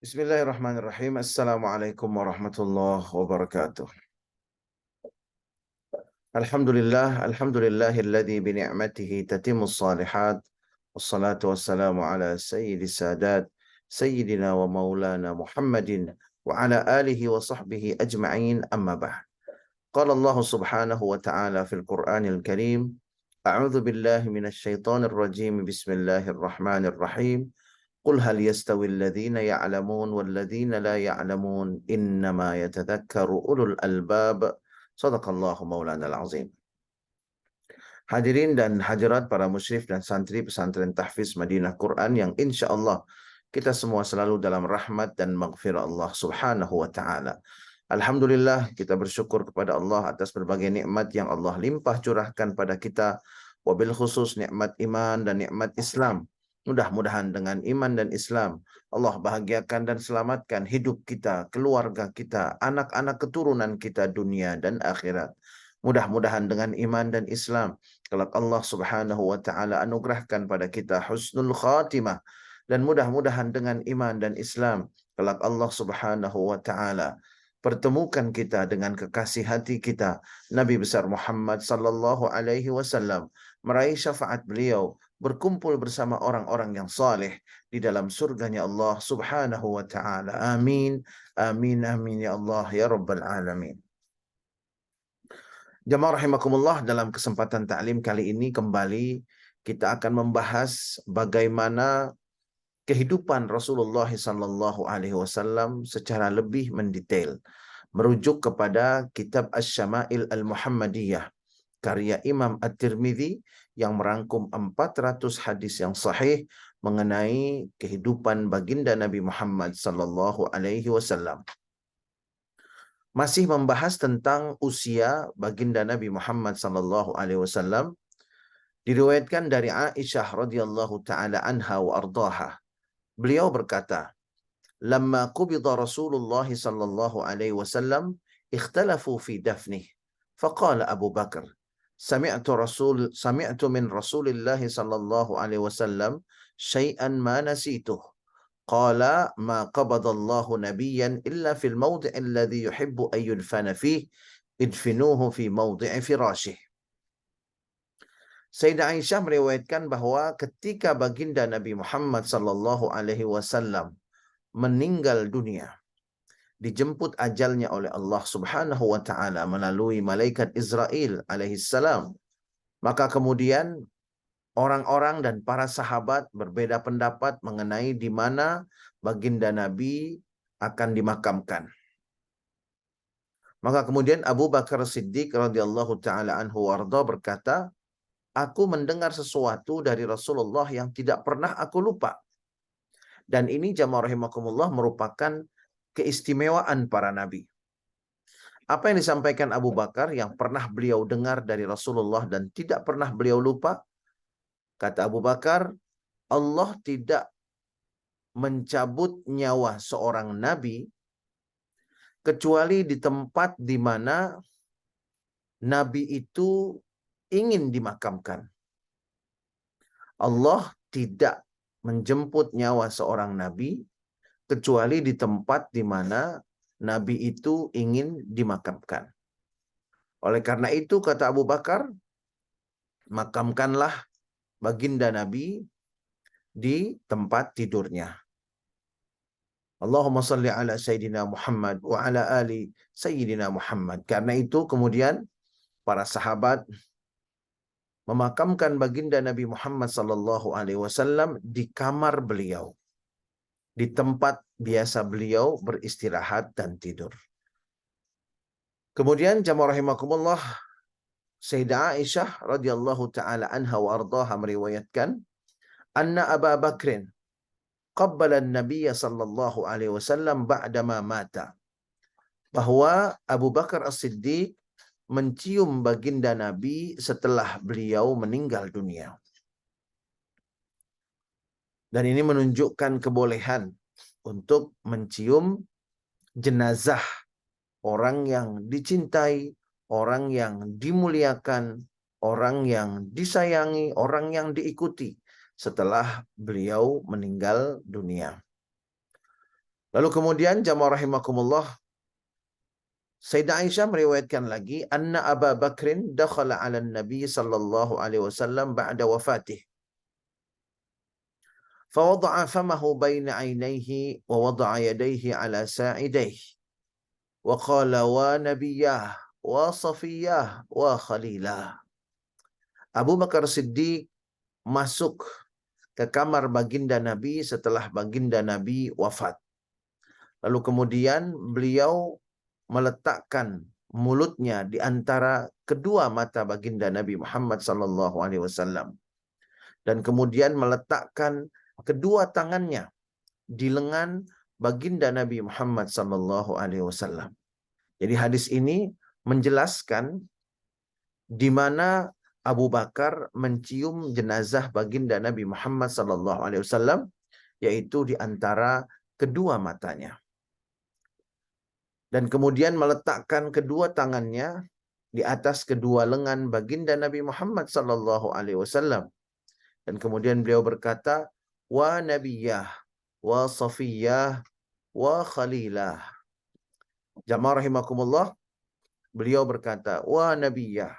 Bismillahirrahmanirrahim. Assalamualaikum warahmatullahi wabarakatuh. Alhamdulillahilladzi bi ni'matihi tatimmus shalihat. Wassalatu wassalamu ala sayyidis sadat, sayyidina wa maulana Muhammadin wa ala alihi wa sahbihi ajma'in, amma ba'd. Qala Allah subhanahu wa ta'ala fil Qur'anil Karim, A'udzu billahi minasy syaithanir rajim. Bismillahirrahmanirrahim. قل هل يستوي الذين يعلمون والذين لا يعلمون إنما يتذكر أولو الألباب. Sadaqallahu maulana al-azim. Hadirin dan hadirat para musyrif dan santri pesantren Tahfiz Madinah Quran yang insya Allah kita semua selalu dalam rahmat dan maghfirah Allah subhanahu wa ta'ala. Alhamdulillah, kita bersyukur kepada Allah atas berbagai nikmat yang Allah limpah curahkan pada kita, wabil khusus nikmat iman dan nikmat Islam. Mudah-mudahan dengan iman dan Islam Allah bahagiakan dan selamatkan hidup kita, keluarga kita, anak-anak keturunan kita dunia dan akhirat. Mudah-mudahan dengan iman dan Islam kelak Allah subhanahu wa ta'ala anugerahkan pada kita husnul khatimah. Dan mudah-mudahan dengan iman dan Islam kelak Allah subhanahu wa ta'ala pertemukan kita dengan kekasih hati kita Nabi besar Muhammad sallallahu alaihi wasallam, meraih syafaat beliau, berkumpul bersama orang-orang yang saleh di dalam surganya Allah subhanahu wa ta'ala. Amin, amin, amin ya Allah ya Rabbal Alamin. Jamaah rahimakumullah, dalam kesempatan ta'lim kali ini kembali kita akan membahas bagaimana kehidupan Rasulullah sallallahu alaihi wasallam secara lebih mendetail, merujuk kepada kitab Asy-Syama'il Al-Muhammadiyah karya Imam At-Tirmidzi yang merangkum 400 hadis yang sahih mengenai kehidupan baginda Nabi Muhammad sallallahu alaihi wasallam. Masih membahas tentang usia baginda Nabi Muhammad sallallahu alaihi wasallam, diriwayatkan dari Aisyah radhiyallahu taala anha wa ardhaha. Beliau berkata, "Lamma qubida Rasulullah sallallahu alaihi wasallam, ikhtalafu fi dafnih. Faqala Abu Bakar, sami'tu min Rasulillah sallallahu alaihi wasallam syai'an ma nasituh. Qala ma qabadallahu nabiyyan illa fil mawdi' alladhi yuhibbu an yudfana fihi, idfinuhu fi mawdi'i firashih." Sayyidah Aisyah meriwayatkan bahwa ketika baginda Nabi Muhammad sallallahu alaihi wasallam meninggal dunia, dijemput ajalnya oleh Allah Subhanahu wa taala melalui malaikat Israel alaihi salam, maka kemudian orang-orang dan para sahabat berbeda pendapat mengenai di mana baginda Nabi akan dimakamkan. Maka kemudian Abu Bakar Siddiq radhiyallahu taala anhu warda berkata, "Aku mendengar sesuatu dari Rasulullah yang tidak pernah aku lupa." Dan ini jamaah rahimakumullah merupakan keistimewaan para nabi. Apa yang disampaikan Abu Bakar yang pernah beliau dengar dari Rasulullah dan tidak pernah beliau lupa? Kata Abu Bakar, Allah tidak mencabut nyawa seorang nabi kecuali di tempat di mana nabi itu ingin dimakamkan. Allah tidak menjemput nyawa seorang nabi kecuali di tempat di mana nabi itu ingin dimakamkan. Oleh karena itu kata Abu Bakar, makamkanlah baginda Nabi di tempat tidurnya. Allahumma salli ala Sayyidina Muhammad wa ala ali Sayyidina Muhammad. Karena itu kemudian para sahabat memakamkan baginda Nabi Muhammad sallallahu alaihi wasallam di kamar beliau, di tempat biasa beliau beristirahat dan tidur. Kemudian jamaah rahimakumullah, Sayyidah Aisyah radhiyallahu taala anha wa ardhaha meriwayatkan, anna Abu Bakrin qabbala an-nabiy sallallahu alaihi wasallam ba'dama mata. Bahwa Abu Bakar As-Siddiq mencium baginda Nabi setelah beliau meninggal dunia. Dan ini menunjukkan kebolehan untuk mencium jenazah orang yang dicintai, orang yang dimuliakan, orang yang disayangi, orang yang diikuti setelah beliau meninggal dunia. Lalu kemudian jamaah rahimakumullah, Sayyidah Aisyah meriwayatkan lagi, anna Abu Bakrin dakhala 'ala Nabi sallallahu alaihi wasallam ba'da wafatih. فوضع فمه بين عينيه ووضع يديه على ساعديه وقال ونبياه وصفياه وخليلاه. Abu Bakar Siddiq masuk ke kamar baginda Nabi setelah baginda Nabi wafat. Lalu kemudian beliau meletakkan mulutnya di antara kedua mata baginda Nabi Muhammad sallallahu alaihi wasallam dan kemudian meletakkan kedua tangannya di lengan baginda Nabi Muhammad sallallahu alaihi wasallam. Jadi hadis ini menjelaskan di mana Abu Bakar mencium jenazah baginda Nabi Muhammad sallallahu alaihi wasallam, yaitu di antara kedua matanya. Dan kemudian meletakkan kedua tangannya di atas kedua lengan baginda Nabi Muhammad sallallahu alaihi wasallam. Dan kemudian beliau berkata, wa nabiyah, wa safiyah, wa khalilah. Jamaah rahimakumullah, beliau berkata, wa nabiyah,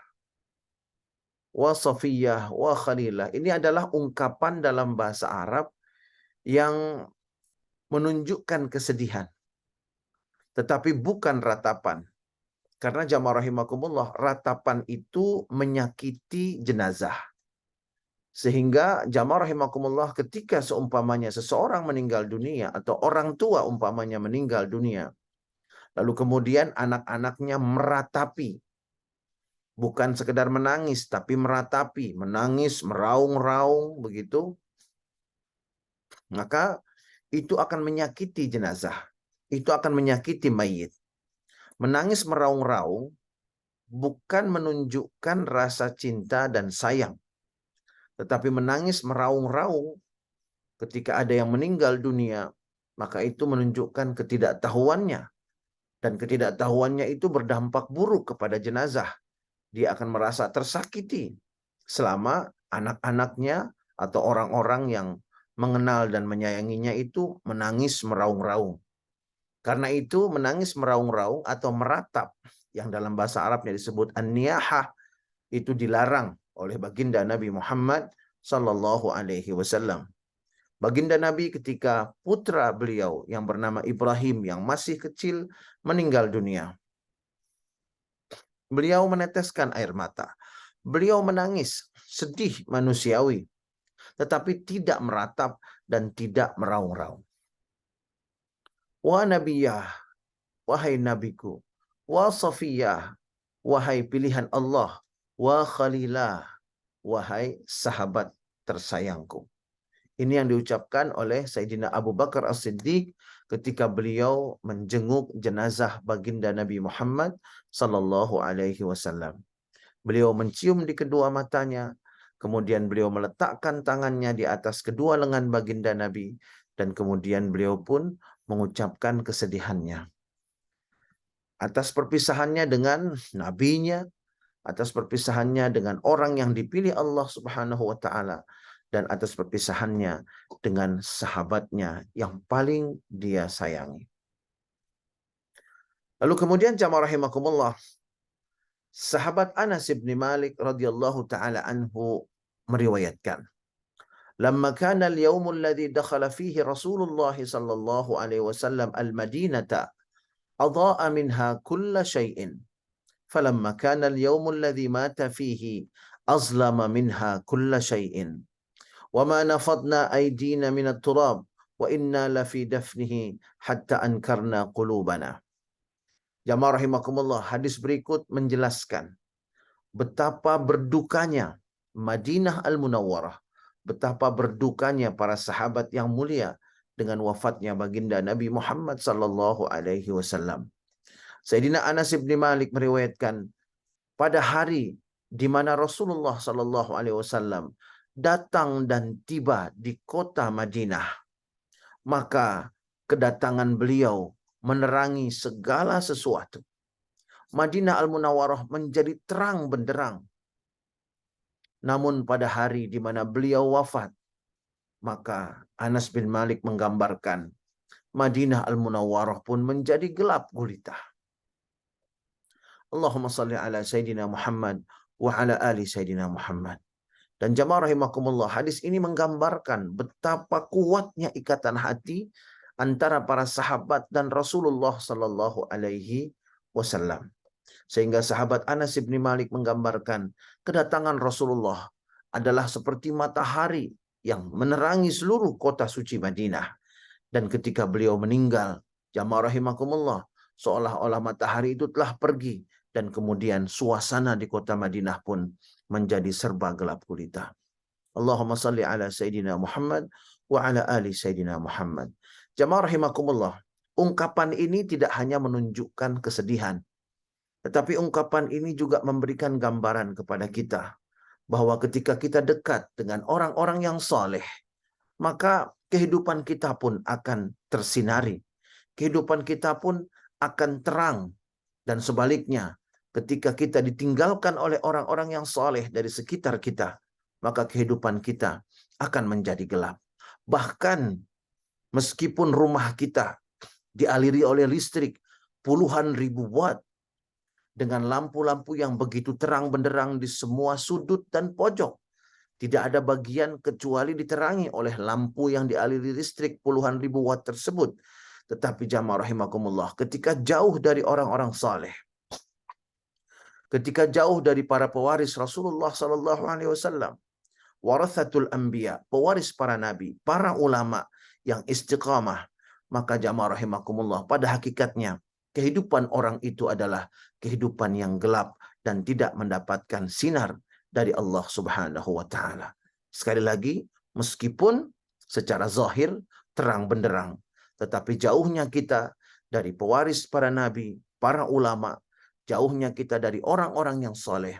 wa safiyah, wa khalilah. Ini adalah ungkapan dalam bahasa Arab yang menunjukkan kesedihan, tetapi bukan ratapan. Karena jamaah rahimakumullah, ratapan itu menyakiti jenazah. Sehingga jamaah rahimakumullah, ketika seumpamanya seseorang meninggal dunia atau orang tua umpamanya meninggal dunia, lalu kemudian anak-anaknya meratapi, bukan sekedar menangis, tapi meratapi, menangis, meraung-raung begitu, maka itu akan menyakiti jenazah. Itu akan menyakiti mayit. Menangis meraung-raung bukan menunjukkan rasa cinta dan sayang. Tetapi menangis meraung-raung ketika ada yang meninggal dunia, maka itu menunjukkan ketidaktahuannya. Dan ketidaktahuannya itu berdampak buruk kepada jenazah. Dia akan merasa tersakiti selama anak-anaknya atau orang-orang yang mengenal dan menyayanginya itu menangis meraung-raung. Karena itu menangis meraung-raung atau meratap, yang dalam bahasa Arabnya disebut an-niyahah, itu dilarang oleh baginda Nabi Muhammad sallallahu alaihi wasallam. Baginda Nabi ketika putra beliau yang bernama Ibrahim yang masih kecil meninggal dunia, beliau meneteskan air mata. Beliau menangis, sedih manusiawi, tetapi tidak meratap dan tidak meraung-raung. Wa nabiyah, wahai nabiku, wa safiyah, wahai pilihan Allah, wa khalilah, wahai sahabat tersayangku. Ini yang diucapkan oleh Sayyidina Abu Bakar As-Siddiq ketika beliau menjenguk jenazah baginda Nabi Muhammad sallallahu alaihi wasallam. Beliau mencium di kedua matanya, kemudian beliau meletakkan tangannya di atas kedua lengan baginda Nabi, dan kemudian beliau pun mengucapkan kesedihannya atas perpisahannya dengan nabinya, atas perpisahannya dengan orang yang dipilih Allah Subhanahu wa taala, dan atas perpisahannya dengan sahabatnya yang paling dia sayangi. Lalu kemudian jamaah rahimakumullah, sahabat Anas bin Malik radhiyallahu taala anhu meriwayatkan, "Lamma kana al-yawm alladhi dakhala fihi Rasulullah sallallahu alaihi wasallam al-Madinata, adha'a minha kull shay'in. فلما كان اليوم الذي مات فيه أظلم منها كل شيء وما نفضنا أيدينا من التراب وإنا لفي دفنه حتى أنكرنا قلوبنا." Jamaah rahimakumullah, hadis berikut menjelaskan betapa berdukanya Madinah Al-Munawwarah, betapa berdukanya para sahabat yang mulia dengan wafatnya baginda Nabi Muhammad sallallahu alaihi wasallam. Sayyidina Anas bin Malik meriwayatkan, pada hari di mana Rasulullah sallallahu alaihi wasallam datang dan tiba di kota Madinah, maka kedatangan beliau menerangi segala sesuatu. Madinah Al-Munawwarah menjadi terang benderang. Namun pada hari di mana beliau wafat, maka Anas bin Malik menggambarkan Madinah Al-Munawwarah pun menjadi gelap gulita. Allahumma salli ala Sayyidina Muhammad wa ala ali Sayyidina Muhammad. Dan jamaah rahimakumullah, hadis ini menggambarkan betapa kuatnya ikatan hati antara para sahabat dan Rasulullah sallallahu alaihi wasallam. Sehingga sahabat Anas bin Malik menggambarkan kedatangan Rasulullah adalah seperti matahari yang menerangi seluruh kota suci Madinah. Dan ketika beliau meninggal, jamaah rahimakumullah, seolah-olah matahari itu telah pergi dan kemudian suasana di kota Madinah pun menjadi serba gelap gulita. Allahumma salli ala Sayyidina Muhammad wa ala ali Sayyidina Muhammad. Jamaah rahimakumullah, ungkapan ini tidak hanya menunjukkan kesedihan, tetapi ungkapan ini juga memberikan gambaran kepada kita bahwa ketika kita dekat dengan orang-orang yang saleh, maka kehidupan kita pun akan tersinari. Kehidupan kita pun akan terang. Dan sebaliknya, ketika kita ditinggalkan oleh orang-orang yang saleh dari sekitar kita, maka kehidupan kita akan menjadi gelap. Bahkan meskipun rumah kita dialiri oleh listrik puluhan ribu watt, dengan lampu-lampu yang begitu terang benderang di semua sudut dan pojok, tidak ada bagian kecuali diterangi oleh lampu yang dialiri listrik puluhan ribu watt tersebut. Tetapi jamaah rahimakumullah, ketika jauh dari orang-orang saleh, ketika jauh dari para pewaris Rasulullah sallallahu alaihi wasallam, warathatul anbiya, pewaris para nabi, para ulama yang istiqamah, maka jamaah rahimakumullah, pada hakikatnya kehidupan orang itu adalah kehidupan yang gelap dan tidak mendapatkan sinar dari Allah Subhanahu wa taala. Sekali lagi, meskipun secara zahir terang benderang, tetapi jauhnya kita dari pewaris para nabi, para ulama, jauhnya kita dari orang-orang yang soleh,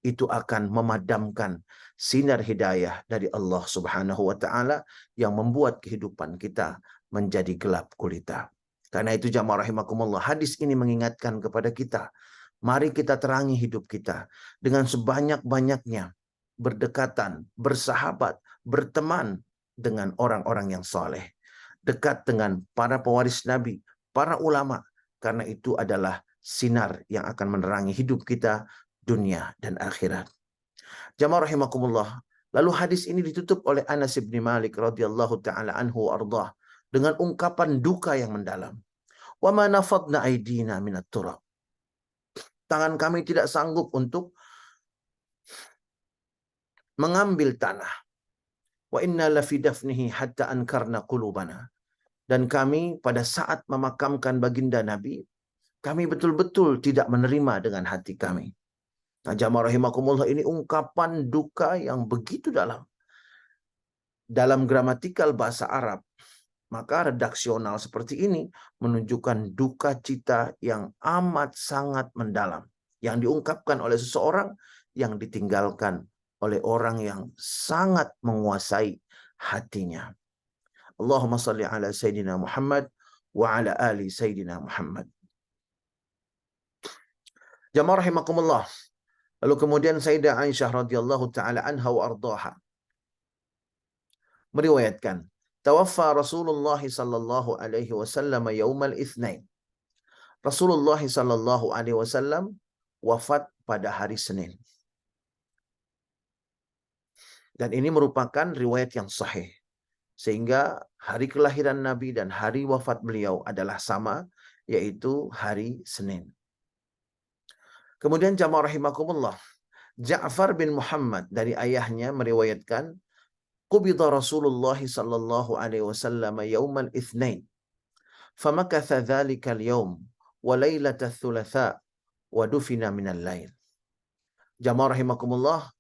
itu akan memadamkan sinar hidayah dari Allah Subhanahu wa taala yang membuat kehidupan kita menjadi gelap gulita. Karena itu jamaah rahimakumullah, hadis ini mengingatkan kepada kita, mari kita terangi hidup kita dengan sebanyak-banyaknya berdekatan, bersahabat, berteman dengan orang-orang yang saleh. Dekat dengan para pewaris Nabi, para ulama, karena itu adalah sinar yang akan menerangi hidup kita, dunia dan akhirat. Jamaah rahimakumullah, lalu hadis ini ditutup oleh Anas bin Malik radhiyallahu taala anhu ardah dengan ungkapan duka yang mendalam. Wa ma nafadna aydina minat turab. Tangan kami tidak sanggup untuk mengambil tanah. Wa inna lafi dafnihi hatta ankarna qulubana. Dan kami pada saat memakamkan baginda Nabi, kami betul-betul tidak menerima dengan hati kami. Nah, jamaah rahimakumullah, ini ungkapan duka yang begitu dalam. Dalam gramatikal bahasa Arab, maka redaksional seperti ini menunjukkan duka cita yang amat sangat mendalam, yang diungkapkan oleh seseorang yang ditinggalkan oleh orang yang sangat menguasai hatinya. Allahumma salli ala Sayyidina Muhammad wa ala ali Sayyidina Muhammad. Jamaah rahimakumullah. Lalu kemudian Sayyidah Aisyah radhiyallahu taala anha wa ardaha meriwayatkan, tawaffa Rasulullah sallallahu alaihi wasallam yaumal itsnain. Rasulullah sallallahu alaihi wasallam wafat pada hari Senin. Dan ini merupakan riwayat yang sahih. Sehingga hari kelahiran Nabi dan hari wafat beliau adalah sama, yaitu hari Senin. Kemudian jamaah rahimakumullah, Ja'far bin Muhammad dari ayahnya meriwayatkan, qubida Rasulullah sallallahu alaihi wasallam yaumal itsnain. Famakatha dzalikal yaum wa lailatal thulatsa wa dufina minal lail. Jamaah rahimakumullah,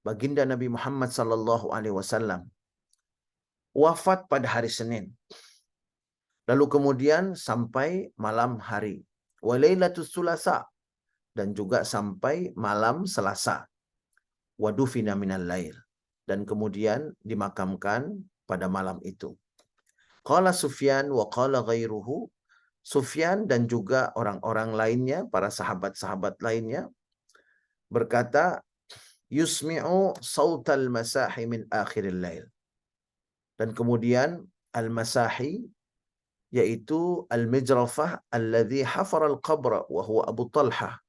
baginda Nabi Muhammad sallallahu alaihi wasallam wafat pada hari Senin. Lalu kemudian sampai malam hari. Wa lailatul thulatsa, dan juga sampai malam Selasa. Wa dufina minal lail, dan kemudian dimakamkan pada malam itu. Qala Sufyan wa qala ghairuhu. Sufyan dan juga orang-orang lainnya, para sahabat-sahabat lainnya berkata, yusmi'u sautal masahi min akhiril lail. Dan kemudian al-masahi yaitu al-Mijrafah alladhi hafara al-qabra wa huwa Abu Talhah,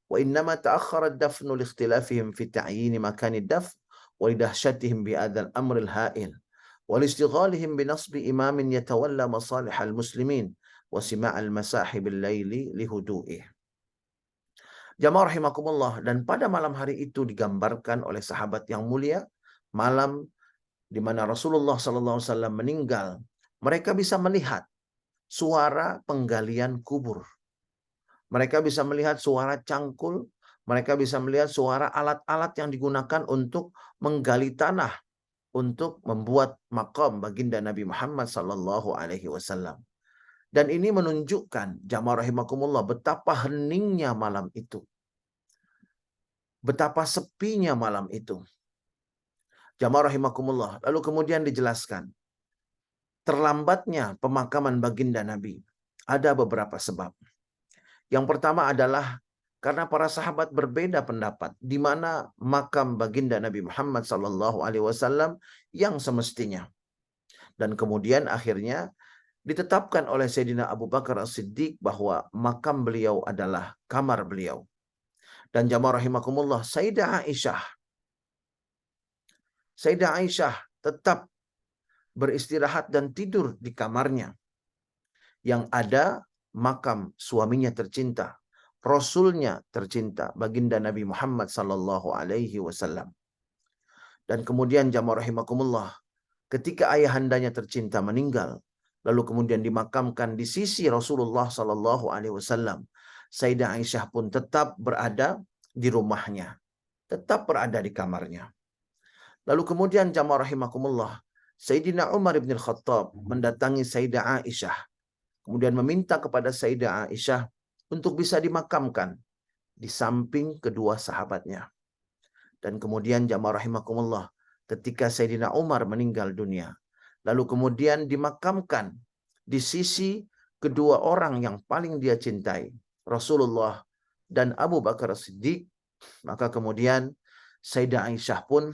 wa innama ta'akhkhara ad-dafnu li ikhtilafihim fi ta'yin makan ad-dafn wa lidahsyatihim bi adzal amr al-ha'il wa listighalihim bi nasbi imamin yatawalla masalih al-muslimin wa sima' al-masahib al-laili li hudu'ih. Jamaah rahimakumullah, dan pada malam hari itu digambarkan oleh sahabat yang mulia, malam di mana Rasulullah SAW meninggal. Mereka bisa melihat suara penggalian kubur. Mereka bisa melihat suara cangkul. Mereka bisa melihat suara alat-alat yang digunakan untuk menggali tanah untuk membuat makam baginda Nabi Muhammad SAW. Dan ini menunjukkan, jamaah rahimakumullah, betapa heningnya malam itu. Betapa sepinya malam itu. Jamaah rahimakumullah. Lalu kemudian dijelaskan, terlambatnya pemakaman baginda Nabi ada beberapa sebab. Yang pertama adalah karena para sahabat berbeda pendapat di mana makam baginda Nabi Muhammad SAW yang semestinya. Dan kemudian akhirnya ditetapkan oleh Sayyidina Abu Bakar As-Siddiq bahwa makam beliau adalah kamar beliau. Dan jamaah rahimakumullah, Sayyidah Aisyah tetap beristirahat dan tidur di kamarnya yang ada makam suaminya tercinta, Rasulnya tercinta, baginda Nabi Muhammad SAW. Dan kemudian jamaah rahimakumullah, ketika ayahandanya tercinta meninggal, lalu kemudian dimakamkan di sisi Rasulullah SAW, Sayyidah Aisyah pun tetap berada di rumahnya, tetap berada di kamarnya. Lalu kemudian jamaah rahimakumullah, Sayyidina Umar bin Khattab mendatangi Sayyidah Aisyah, kemudian meminta kepada Sayyidah Aisyah untuk bisa dimakamkan di samping kedua sahabatnya. Dan kemudian jamaah rahimakumullah, ketika Sayyidina Umar meninggal dunia, lalu kemudian dimakamkan di sisi kedua orang yang paling dia cintai, Rasulullah dan Abu Bakar Siddiq, maka kemudian Sayyidah Aisyah pun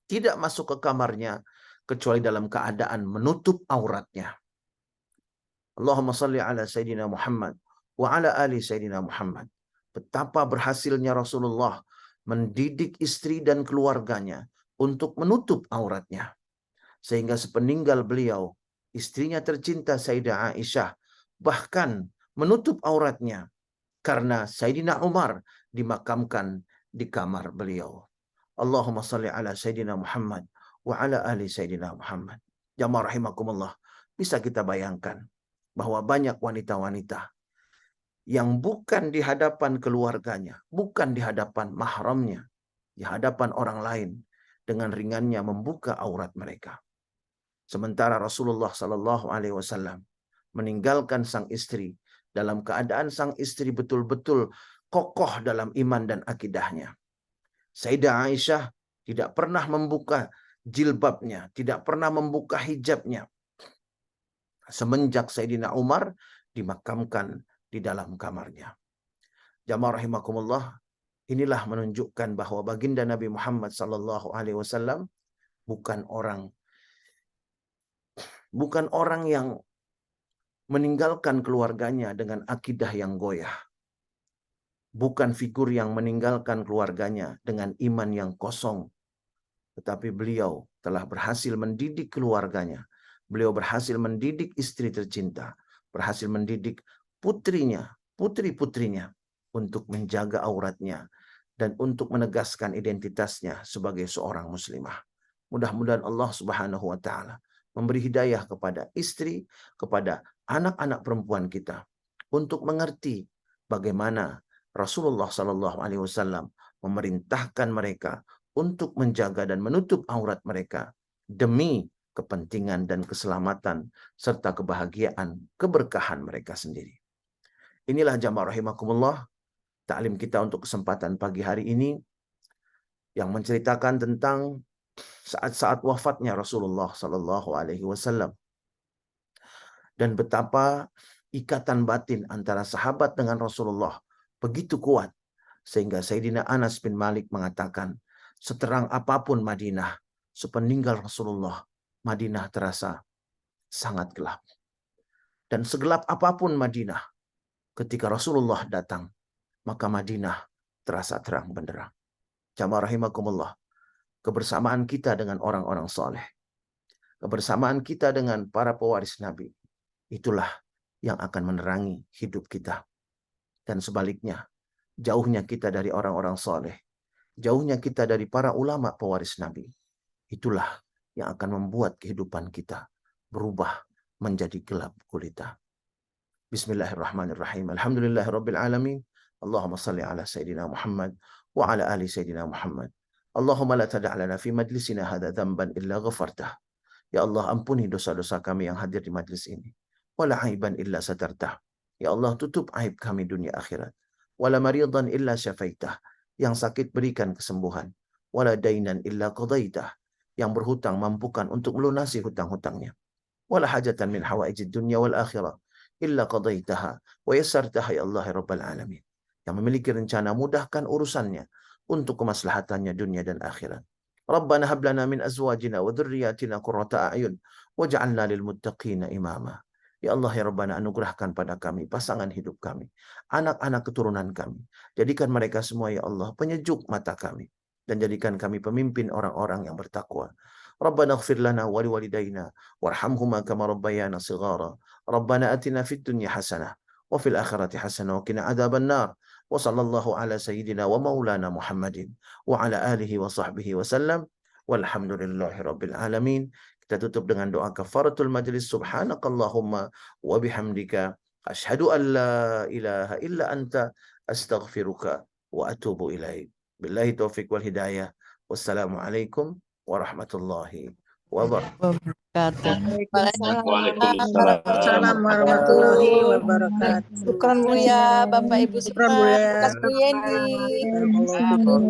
tidak masuk ke kamarnya kecuali dalam keadaan menutup auratnya. Allahumma salli ala Sayyidina Muhammad wa ala ali Sayyidina Muhammad. Betapa berhasilnya Rasulullah mendidik istri dan keluarganya untuk menutup auratnya. Sehingga sepeninggal beliau, istrinya tercinta Sayyidah Aisyah bahkan menutup auratnya karena Sayyidina Umar dimakamkan di kamar beliau. Allahumma salli ala Sayyidina Muhammad wa ala ali Sayyidina Muhammad. Jamaah rahimakumullah, bisa kita bayangkan bahwa banyak wanita-wanita yang bukan di hadapan keluarganya, bukan di hadapan mahramnya, di hadapan orang lain, dengan ringannya membuka aurat mereka. Sementara Rasulullah SAW meninggalkan sang istri dalam keadaan sang istri betul-betul kokoh dalam iman dan akidahnya. Sayyidah Aisyah tidak pernah membuka jilbabnya, tidak pernah membuka hijabnya. Semenjak Sayyidina Umar dimakamkan di dalam kamarnya. Jamaah rahimakumullah, inilah menunjukkan bahwa baginda Nabi Muhammad SAW bukan orang yang meninggalkan keluarganya dengan akidah yang goyah. Bukan figur yang meninggalkan keluarganya dengan iman yang kosong. Tetapi beliau telah berhasil mendidik keluarganya. Beliau berhasil mendidik istri tercinta. Berhasil mendidik putrinya, putri-putrinya untuk menjaga auratnya dan untuk menegaskan identitasnya sebagai seorang muslimah. Mudah-mudahan Allah Subhanahu wa taala memberi hidayah kepada istri, kepada anak-anak perempuan kita untuk mengerti bagaimana Rasulullah SAW memerintahkan mereka untuk menjaga dan menutup aurat mereka demi kepentingan dan keselamatan serta kebahagiaan, keberkahan mereka sendiri. Inilah jamaah rahimakumullah, taklim kita untuk kesempatan pagi hari ini yang menceritakan tentang saat-saat wafatnya Rasulullah SAW dan betapa ikatan batin antara sahabat dengan Rasulullah begitu kuat sehingga Sayyidina Anas bin Malik mengatakan, seterang apapun Madinah, sepeninggal Rasulullah, Madinah terasa sangat gelap. Dan segelap apapun Madinah, ketika Rasulullah datang, maka Madinah terasa terang benderang. Jamaah rahimakumullah, kebersamaan kita dengan orang-orang soleh, kebersamaan kita dengan para pewaris Nabi, itulah yang akan menerangi hidup kita. Dan sebaliknya, jauhnya kita dari orang-orang soleh, jauhnya kita dari para ulama pewaris Nabi, itulah yang akan membuat kehidupan kita berubah menjadi gelap gulita. Bismillahirrahmanirrahim. Alhamdulillahirabbil alamin. Allahumma salli ala sayyidina Muhammad wa ala ali sayyidina Muhammad. Allahumma la tada' lana fi majlisina hadza dhanban illa ghafartah. Ya Allah, ampuni dosa-dosa kami yang hadir di majlis ini. Wala aiban illa satartah. Ya Allah, tutup aib kami dunia akhirat. Wala maridan illa syafaitah. Yang sakit berikan kesembuhan. Wala dainan illa qadaitah. Yang berhutang mampukan untuk melunasi hutang-hutangnya. Wala hajatan min hawaijid dunya wal akhirah illa qadaitaha wa yassartaha ya Allah rabbal alamin. Yang memiliki rencana, mudahkan urusannya untuk kemaslahatannya dunia dan akhirat. Rabbana hab lana min azwajina wa dhurriyyatina qurrata a'yun waj'alna lil muttaqina imama. Ya Allah ya Rabbana, anugerahkan pada kami pasangan hidup kami, anak-anak keturunan kami. Jadikan mereka semua ya Allah penyejuk mata kami, dan jadikan kami pemimpin orang-orang yang bertakwa. Rabbana ighfir lana wa liwalidayna warhamhuma kama rabbayana shighara. Rabbana atina fid dunya hasanah wa fil akhirati hasanah wa qina adzaban nar. Wa sallallahu ala sayyidina wa maulana Muhammadin wa ala alihi wa sahbihi wasallam. Walhamdulillahi rabbil alamin. Kita tutup dengan doa kafaratul majlis. Subhanakallahumma wa bihamdika asyhadu an la ilaha illa anta astaghfiruka wa atubu ilaik. Billahi taufiq wal hidayah. Wassalamualaikum warahmatullahi wabarakatuh. Waalaikumsalam warahmatullahi wabarakatuh. Syukran Buya, Bapak Ibu Syukran semua. Buya. Terima kasih Bu Yeni. Barakallahu fikum.